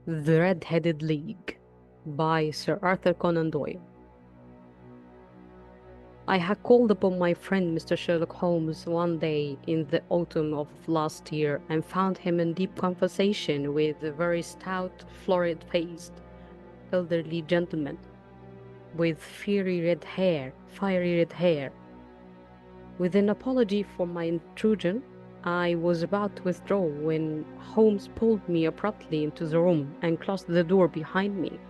The Red-Headed League by Sir Arthur Conan Doyle. I had called upon my friend Mr. Sherlock Holmes one day in the autumn of last year and found him in deep conversation with a very stout, florid-faced, elderly gentleman with fiery red hair. With an apology for my intrusion, I was about to withdraw when Holmes pulled me abruptly into the room and closed the door behind me.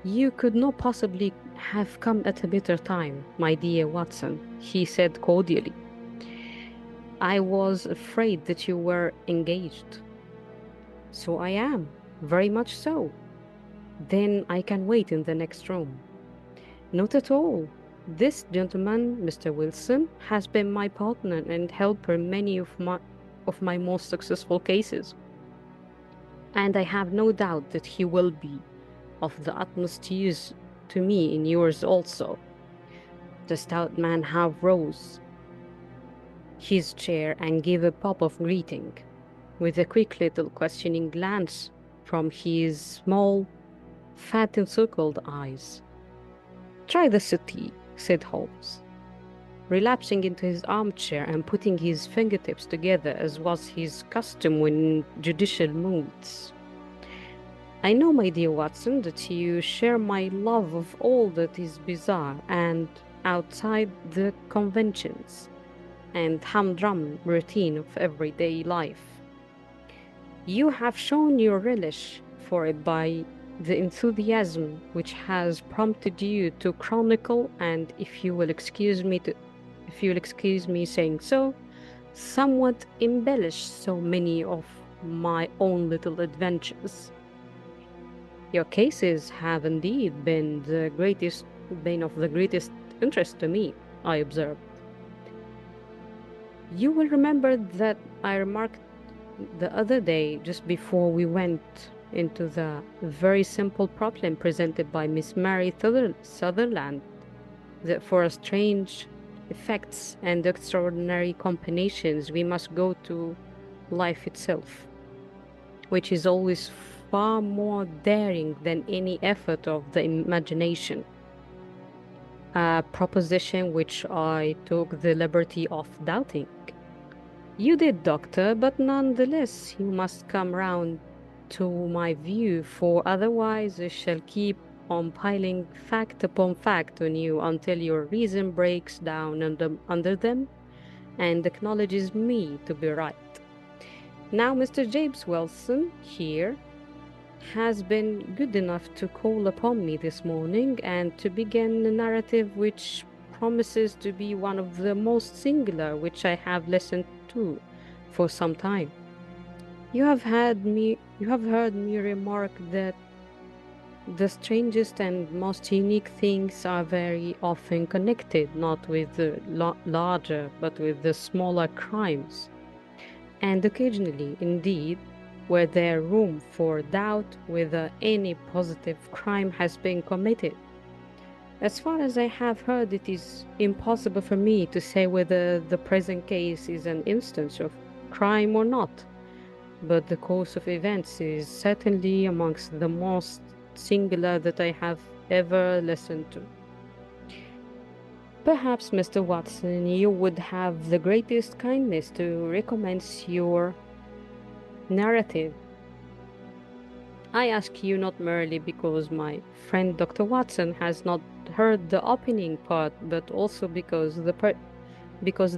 "You could not possibly have come at a better time, my dear Watson," he said cordially. "I was afraid that you were engaged." "So I am, very much so." "Then I can wait in the next room." "Not at all. This gentleman, Mr. Wilson, has been my partner and helper in many of my most successful cases, and I have no doubt that he will be of the utmost use to me in yours also." The stout man half rose his chair and gave a pop of greeting, with a quick little questioning glance from his small, fat encircled eyes. "Try the settee," said Holmes, relapsing into his armchair and putting his fingertips together as was his custom when in judicial moods. "I know, my dear Watson, that you share my love of all that is bizarre and outside the conventions and humdrum routine of everyday life. You have shown your relish for it by the enthusiasm which has prompted you to chronicle, and if you will excuse me saying so, somewhat embellish so many of my own little adventures. Your cases have indeed been of the greatest interest to me," I observed. "You will remember that I remarked the other day, just before we went into the very simple problem presented by Miss Mary Sutherland, that for strange effects and extraordinary combinations we must go to life itself, which is always far more daring than any effort of the imagination. A proposition which I took the liberty of doubting." "You did, Doctor, but none the less you must come round to my view, for otherwise I shall keep on piling fact upon fact on you until your reason breaks down under them and acknowledges me to be right. Now, Mr. James Wilson here has been good enough to call upon me this morning and to begin a narrative which promises to be one of the most singular which I have listened to for some time. You have heard me remark that the strangest and most unique things are very often connected not with the larger but with the smaller crimes, and occasionally, indeed, where there room for doubt whether any positive crime has been committed. As far as I have heard, it is impossible for me to say whether the present case is an instance of crime or not, but the course of events is certainly amongst the most singular that I have ever listened to. Perhaps, Mr. Watson, you would have the greatest kindness to recommence your narrative. I ask you not merely because my friend Dr. Watson has not heard the opening part, but also because the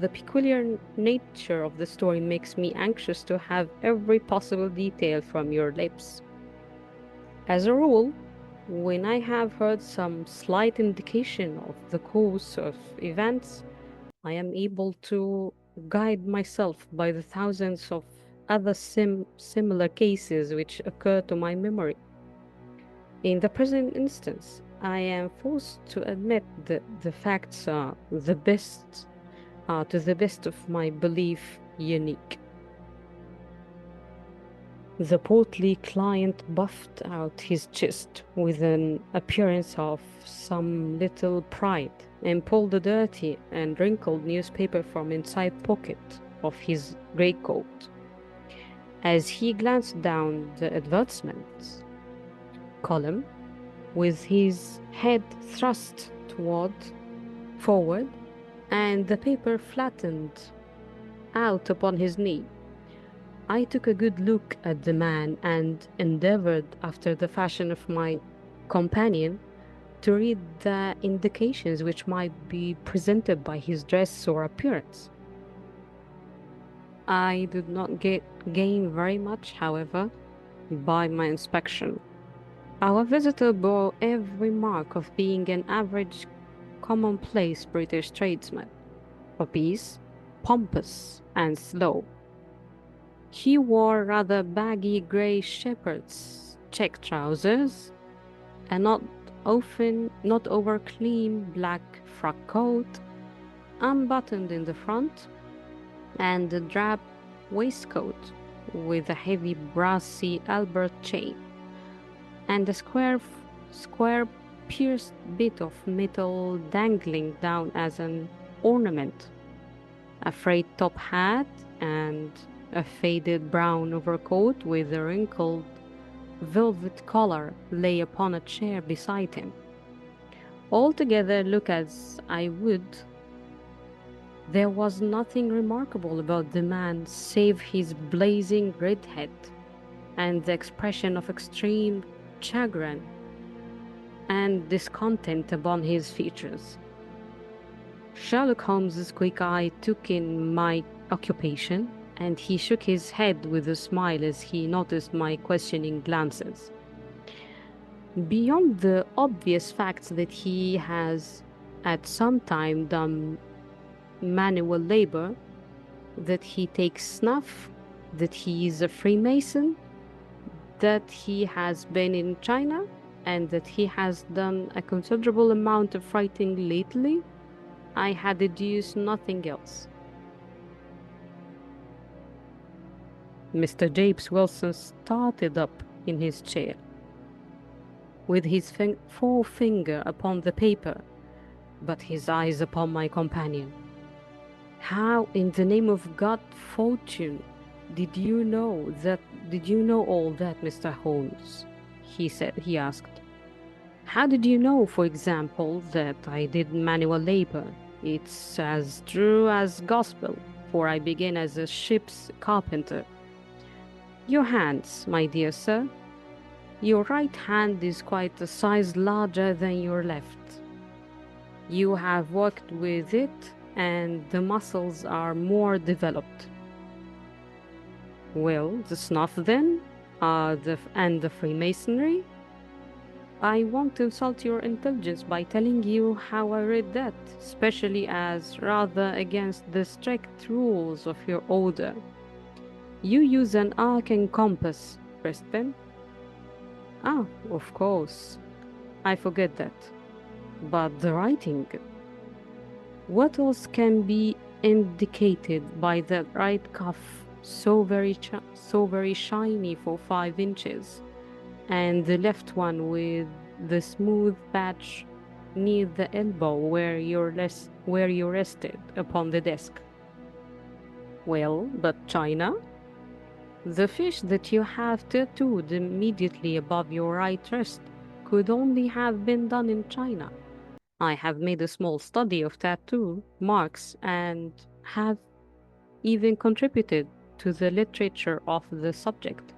peculiar nature of the story makes me anxious to have every possible detail from your lips. As a rule, when I have heard some slight indication of the course of events, I am able to guide myself by the thousands of other similar cases which occur to my memory. In the present instance, I am forced to admit that the facts are to the best of my belief, unique." The portly client puffed out his chest with an appearance of some little pride and pulled a dirty and wrinkled newspaper from inside pocket of his greatcoat. As he glanced down the advertisements column with his head thrust forward and the paper flattened out upon his knee, I took a good look at the man and endeavored, after the fashion of my companion, to read the indications which might be presented by his dress or appearance. I did not gain very much, however, by my inspection. Our visitor bore every mark of being an average, commonplace British tradesman, obese, pompous, and slow. He wore rather baggy grey shepherd's check trousers, a not over clean black frock coat, unbuttoned in the front, and a drab waistcoat with a heavy brassy Albert chain, and a square pierced bit of metal dangling down as an ornament, a frayed top hat, and a faded brown overcoat with a wrinkled velvet collar lay upon a chair beside him. Altogether, look as I would, there was nothing remarkable about the man save his blazing red head and the expression of extreme chagrin and discontent upon his features. Sherlock Holmes's quick eye took in my occupation, and he shook his head with a smile as he noticed my questioning glances. Beyond the obvious facts that he has at some time done manual labor, that he takes snuff, that he is a Freemason, that he has been in China, and that he has done a considerable amount of writing lately, I had deduced nothing else. Mr. James Wilson started up in his chair, with his forefinger upon the paper, but his eyes upon my companion. "How, in the name of God, Fortune, did you know all that, Mr. Holmes?" he asked. "How did you know, for example, that I did manual labor? It's as true as gospel, for I began as a ship's carpenter. Your hands, my dear sir. Your right hand is quite a size larger than your left. You have worked with it, and the muscles are more developed." "Well, the snuff then, and the Freemasonry? I won't insult your intelligence by telling you how I read that, especially as rather against the strict rules of your order. You use an arc and compass, Crispin." "Ah, of course. I forget that. But the writing. What else can be indicated by that right cuff, so very shiny for 5 inches, and the left one with the smooth patch near the elbow where you rested upon the desk?" "Well, but China? The fish that you have tattooed immediately above your right wrist could only have been done in China. I have made a small study of tattoo marks and have even contributed to the literature of the subject.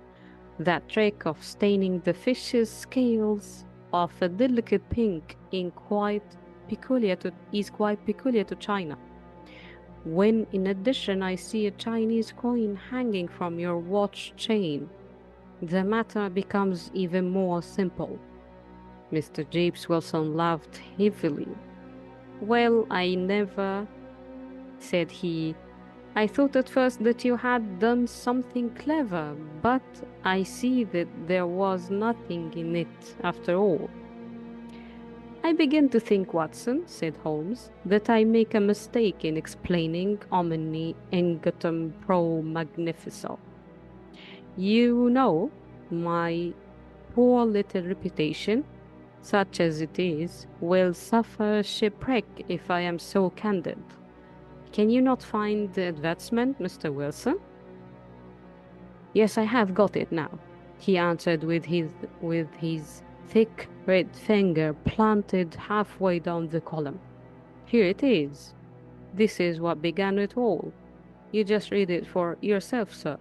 That trick of staining the fish's scales of a delicate pink is quite peculiar to China. When in addition I see a Chinese coin hanging from your watch chain, the matter becomes even more simple." Mr. James Wilson laughed heavily. "Well, I never," said he. "I thought at first that you had done something clever, but I see that there was nothing in it after all." "I begin to think, Watson," said Holmes, "that I make a mistake in explaining omni ingetum pro magnifico. You know, my poor little reputation, such as it is, will suffer shipwreck if I am so candid. Can you not find the advertisement, Mr. Wilson?" Yes, I have got it now, he answered with his thick red finger planted halfway down the column. Here it is. This is what began it all. You just read it for yourself, sir.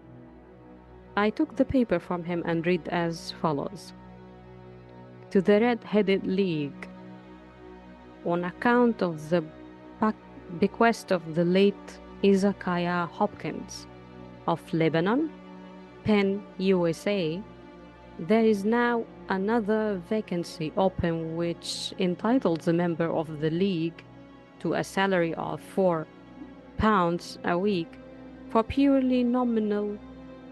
I took the paper from him and read as follows. To the Red-Headed League, on account of the bequest of the late Ezekiah Hopkins of Lebanon, Penn, USA, there is now another vacancy open which entitles a member of the League to a salary of £4 a week for purely nominal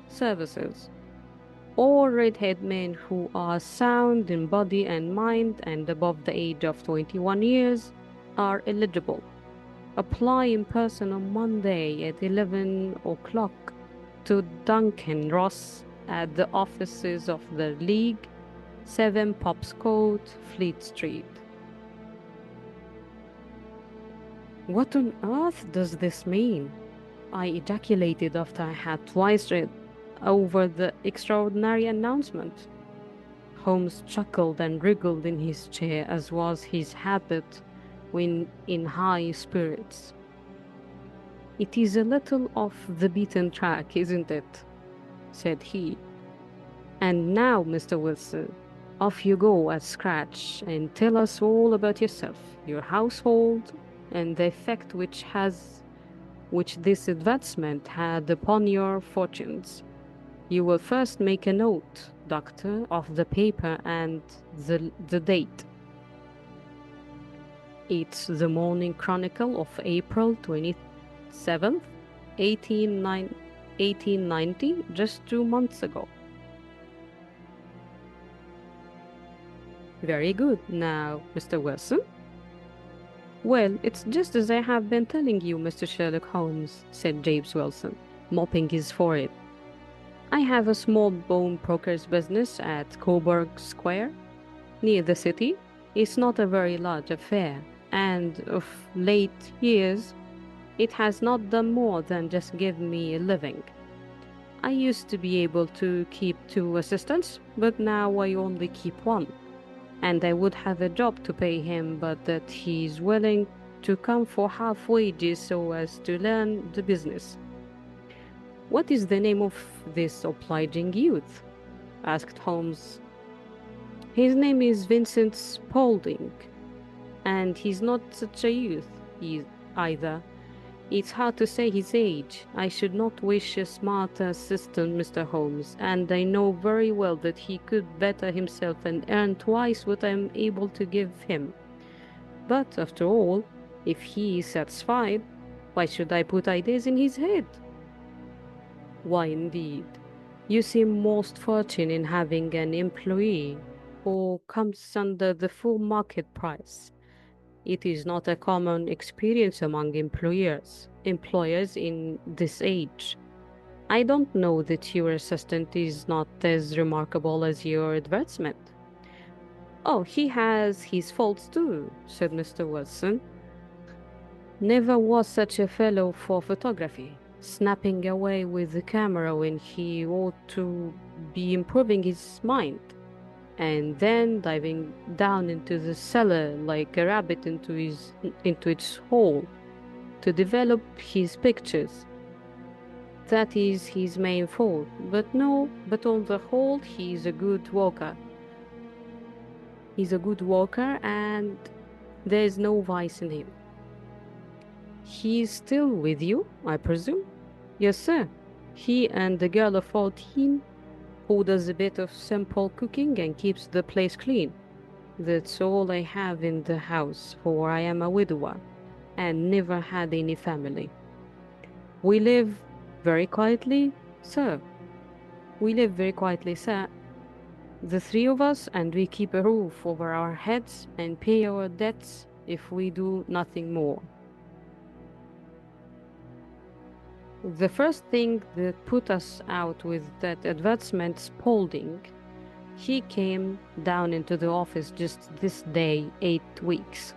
services. All redhead men who are sound in body and mind and above the age of 21 years are eligible. Apply in person on Monday at 11 o'clock to Duncan Ross at the offices of the League, 7 Pops Court, Fleet Street. What on earth does this mean? I ejaculated after I had twice read over the extraordinary announcement. Holmes chuckled and wriggled in his chair, as was his habit when in high spirits. It is a little off the beaten track, isn't it? Said he. And now, Mr. Wilson, off you go at scratch and tell us all about yourself, your household, and the effect which this advancement had upon your fortunes. You will first make a note, Doctor, of the paper and the date. It's the Morning Chronicle of April 27th, 1890, just 2 months ago. Very good. Now, Mr. Wilson? Well, it's just as I have been telling you, Mr. Sherlock Holmes, said James Wilson, mopping his forehead. I have a small bone broker's business at Coburg Square, near the city. It's not a very large affair, and of late years, it has not done more than just give me a living. I used to be able to keep 2 assistants, but now I only keep 1. And I would have a job to pay him, but that he's willing to come for half wages so as to learn the business. What is the name of this obliging youth? Asked Holmes. His name is Vincent Spaulding, and he's not such a youth either. It's hard to say his age. I should not wish a smarter assistant, Mr. Holmes, and I know very well that he could better himself and earn twice what I am able to give him. But, after all, if he is satisfied, why should I put ideas in his head? Why, indeed. You seem most fortunate in having an employee who comes under the full market price. It is not a common experience among employers in this age. I don't know that your assistant is not as remarkable as your advertisement. Oh, he has his faults too, said Mr. Wilson. Never was such a fellow for photography, snapping away with the camera when he ought to be improving his mind, and then diving down into the cellar like a rabbit into its hole to develop his pictures. That is his main fault, but on the whole he is a good walker. He's a good walker, and there is no vice in him. He is still with you, I presume? Yes, sir. He and the girl of 14 who does a bit of simple cooking and keeps the place clean. That's all I have in the house, for I am a widower and never had any family. We live very quietly, sir. The 3 of us, and we keep a roof over our heads and pay our debts if we do nothing more. The first thing that put us out with that advertisement, Spaulding, he came down into the office just this day 8 weeks,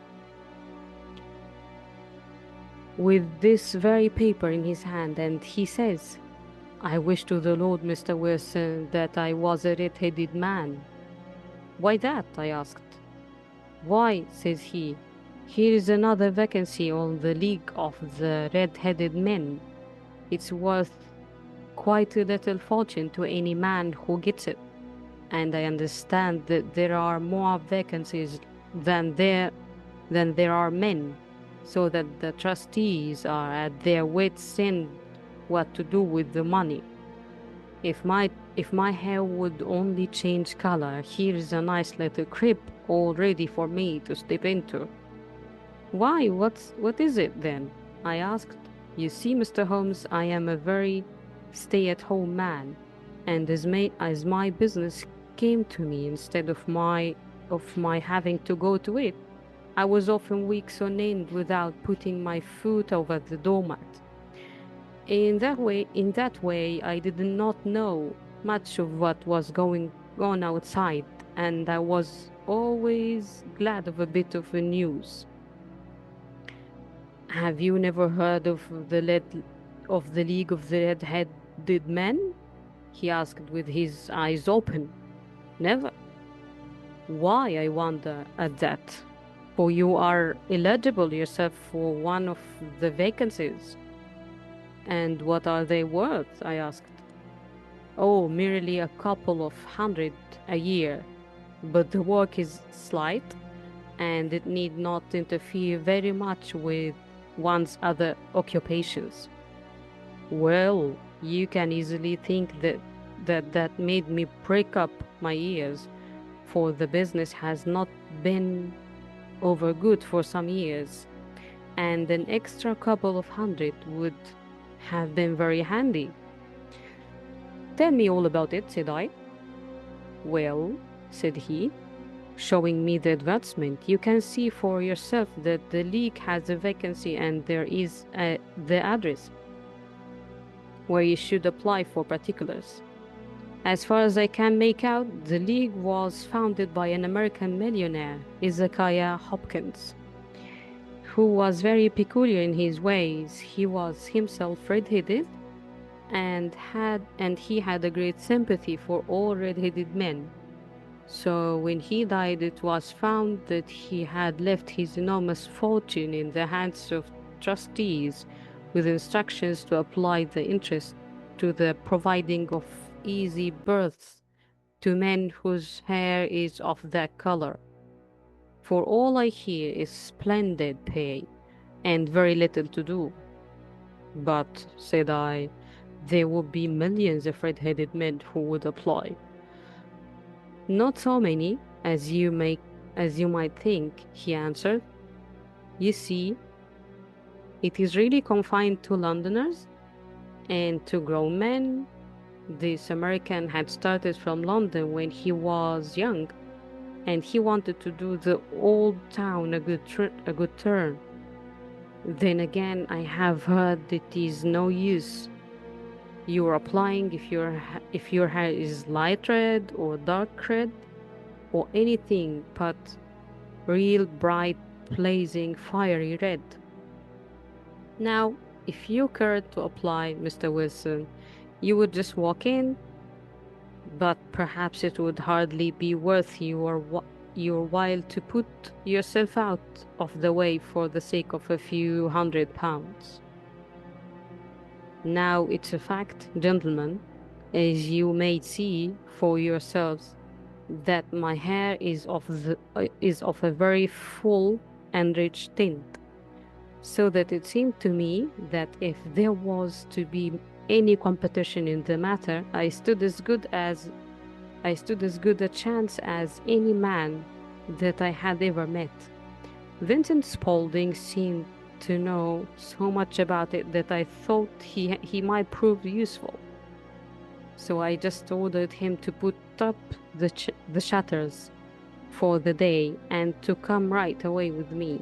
with this very paper in his hand, and he says, I wish to the Lord, Mr. Wilson, that I was a red-headed man. Why that? I asked. Why, says he, here is another vacancy on the League of the Red-Headed Men. It's worth quite a little fortune to any man who gets it. And I understand that there are more vacancies than there are men, so that the trustees are at their wits' end what to do with the money. If my hair would only change color, here is a nice little crib all ready for me to step into. Why, what is it then? I asked. You see, Mr. Holmes, I am a very stay-at-home man, and as my business came to me instead of my having to go to it, I was often weeks on end without putting my foot over the doormat. In that way, I did not know much of what was going on outside, and I was always glad of a bit of news. Have you never heard of the League of the Red-Headed Men? He asked with his eyes open. Never. Why, I wonder at that? For you are eligible yourself for one of the vacancies. And what are they worth? I asked. Oh, merely a couple of hundred a year. But the work is slight, and it need not interfere very much with one's other occupations. Well, you can easily think that made me prick up my ears, for the business has not been over good for some years, and an extra couple of hundred would have been very handy. Tell me all about it, said I. Well, said he, showing me the advertisement, you can see for yourself that the league has a vacancy and there is the address where you should apply for particulars. As far as I can make out, the league was founded by an American millionaire, Ezekiah Hopkins, who was very peculiar in his ways. He was himself red-headed and he had a great sympathy for all red-headed men. So when he died, it was found that he had left his enormous fortune in the hands of trustees with instructions to apply the interest to the providing of easy berths to men whose hair is of that color. For all I hear is splendid pay and very little to do. But, said I, there would be millions of red-headed men who would apply. Not so many as you might think, he answered. You see, it is really confined to Londoners and to grown men. This American had started from London when he was young, and he wanted to do the old town a good turn. Then again, I have heard it is no use. You are applying if your hair is light red or dark red or anything but real bright, blazing, fiery red. Now, if you cared to apply, Mr. Wilson, you would just walk in, but perhaps it would hardly be worth your while to put yourself out of the way for the sake of a few £100. Now it's a fact, gentlemen, as you may see for yourselves, that my hair is of a very full and rich tint, so that it seemed to me that if there was to be any competition in the matter, I stood as good a chance as any man that I had ever met. Vincent Spaulding seemed to know so much about it that I thought he might prove useful. So I just ordered him to put up the shutters for the day and to come right away with me.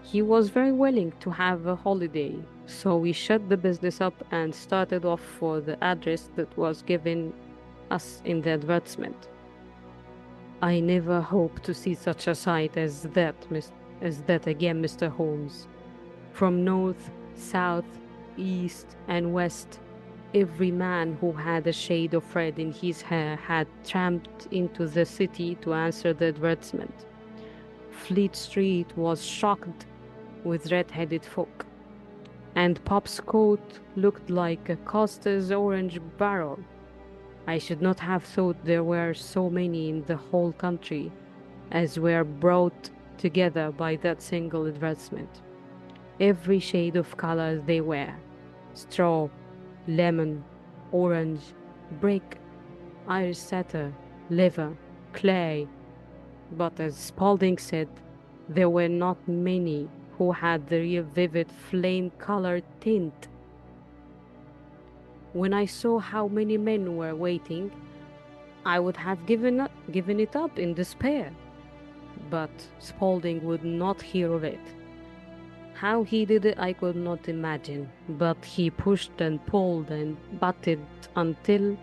He was very willing to have a holiday, so we shut the business up and started off for the address that was given us in the advertisement. I never hope to see such a sight as that again, Mr. Holmes. From north, south, east, and west, Every man who had a shade of red in his hair had tramped into the city to answer the advertisement. Fleet Street was shocked with red-headed folk, and Pop's coat looked like a Costa's orange barrel. I should not have thought there were so many in the whole country as were brought together by that single advertisement. Every shade of color they wear: straw, lemon, orange, brick, Irish setter, leather, clay. But as Spaulding said, there were not many who had the real vivid flame-colored tint. When I saw how many men were waiting, I would have given it up in despair. But Spaulding would not hear of it. How he did it I could not imagine, but he pushed and pulled and butted until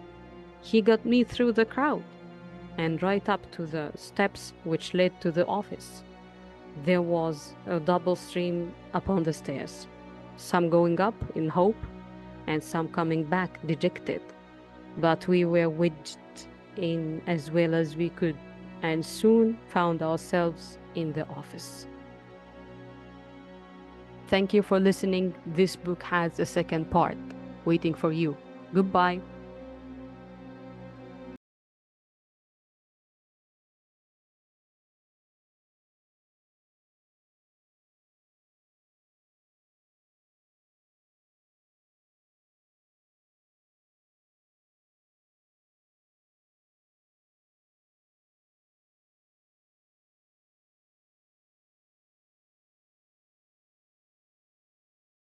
he got me through the crowd and right up to the steps which led to the office. There was a double stream upon the stairs, some going up in hope and some coming back dejected. But we were wedged in as well as we could and soon found ourselves in the office. Thank you for listening. This book has a second part waiting for you. Goodbye.